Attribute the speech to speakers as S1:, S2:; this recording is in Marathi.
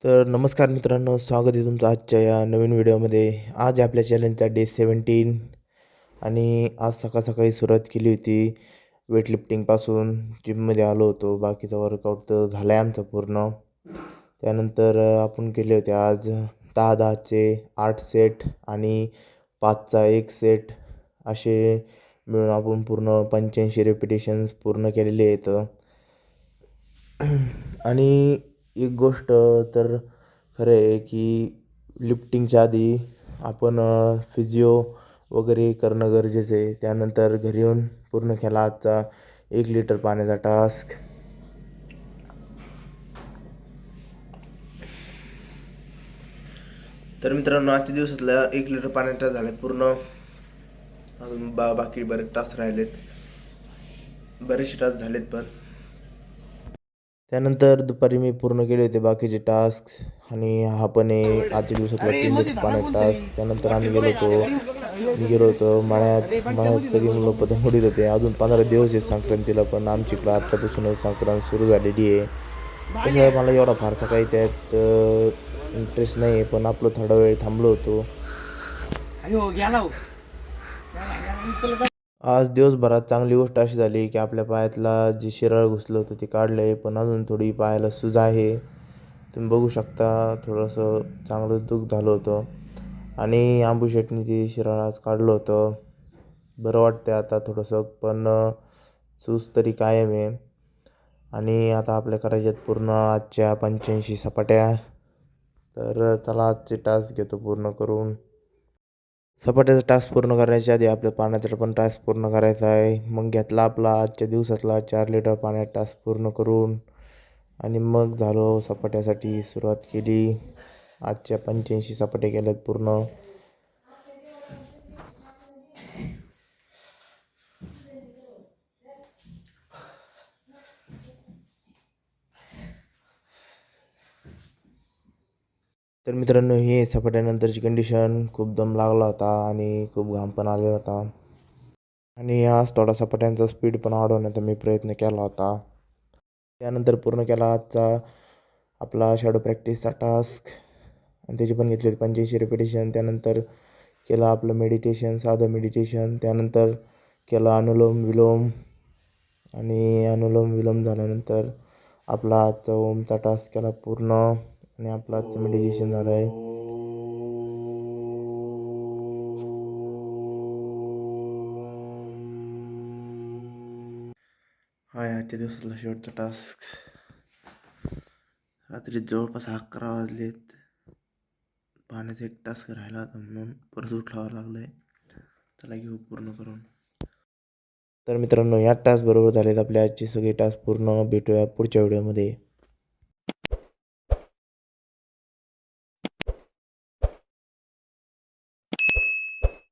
S1: तर नमस्कार मित्रांनो, स्वागत आहे तुमचं आजच्या या नवीन व्हिडिओमध्ये. आज आहे आपल्या चॅलेंजचा डे 17 आणि आज सकाळी सुरुवात केली होती वेटलिफ्टिंगपासून. जिममध्ये आलो होतो. बाकीचा वर्कआउट तर झाला आहे आमचा पूर्ण. त्यानंतर आपण केले होते आज 10-10चे 8 सेट आणि 5चा 1 सेट असे मिळून आपण पूर्ण 85 रेपिटेशन्स पूर्ण केलेले आहेत. आणि एक गोष्ट तर खरं आहे की लिफ्टिंगच्या आधी आपण फिजिओ वगैरे करणं गरजेचं आहे. त्यानंतर घरी येऊन पूर्ण केला आजचा 1 लिटर पाण्याचा टास्क. तर मित्रांनो, आजच्या दिवसातला 1 लिटर पाण्याचा झाला पूर्ण. अजून बाकी बरेच टास्क राहिलेत, बरेचसे टास्क झालेत पण. त्यानंतर दुपारी मी पूर्ण केले होते बाकीचे टास्क आणि हा पण आहे आजच्या दिवसातला 3 लिटर पाण्याचा टास्क. त्यानंतर आम्ही गेलो होतो मळ्यात सगळी मुलं पतंग उडीत होते. अजून 15 दिवस आहेत संक्रांतीला, पण आमची इकडं आत्तापासूनच संक्रांत सुरू झालेली आहे. तसं मला एवढा फारसा काही त्यात इंटरेस्ट नाही आहे, पण आपलं थोडा वेळ थांबलो होतो. आज दिवसभरात चांगली गोष्ट अशी झाली की आपल्या पायातला जे शिरळ घुसलं होतं ते काढलं आहे, पण अजून थोडी पायाला सूज आहे. तुम्ही बघू शकता, थोडंसं चांगलं दुःख झालं होतं आणि आंबू शेटनी ते शिरळ आज काढलं होतं. बरं वाटतं आता थोडंसं, पण सूज तरी कायम आहे. आणि आता आपल्या करायच्यात पूर्ण आजच्या 85 सपाट्या. तर चला आजचे टास्क घेतो पूर्ण करून. सपाट्याचा टास्क पूर्ण करण्याच्या आधी आपल्या पाण्याचा पण टास्क पूर्ण करायचा आहे. मग घेतला आपला आजच्या दिवसातला 4 लिटर पाण्याचा टास्क पूर्ण करून आणि मग झालो सपाट्यासाठी सुरुवात केली. आजच्या 85 सपाट्या केल्यात पूर्ण. तर मित्रांनो, हे सपाट्यानंतरची कंडिशन. खूप दम लागला होता आणि खूप घाम पण आलेला होता आणि आज थोडा सपाट्यांचा स्पीड पण वाढवण्याचा मी प्रयत्न केला होता. त्यानंतर पूर्ण केला आजचा आपला शॅडो प्रॅक्टिसचा टास्क आणि त्याचे पण घेतले 85 रिपिटेशन. त्यानंतर केलं आपलं मेडिटेशन, साधं मेडिटेशन. त्यानंतर केलं अनुलोम विलोम आणि अनुलोम विलोम झाल्यानंतर आपला आजचा ओमचा टास्क केला पूर्ण आणि आपलं आजचं मेडिटेशन झालं आहे. हा आजच्या दिवसातला शेवटचा टास्क. रात्री जवळपास 11 वाजलेत. पाण्याचा एक टास्क राहिला होता म्हणून परत उठावं लागलं आहे. त्याला घेऊ पूर्ण करून. तर मित्रांनो, या टास्क बरोबर झालेत आपले आजचे सगळे टास्क पूर्ण. भेटूया पुढच्या व्हिडिओमध्ये.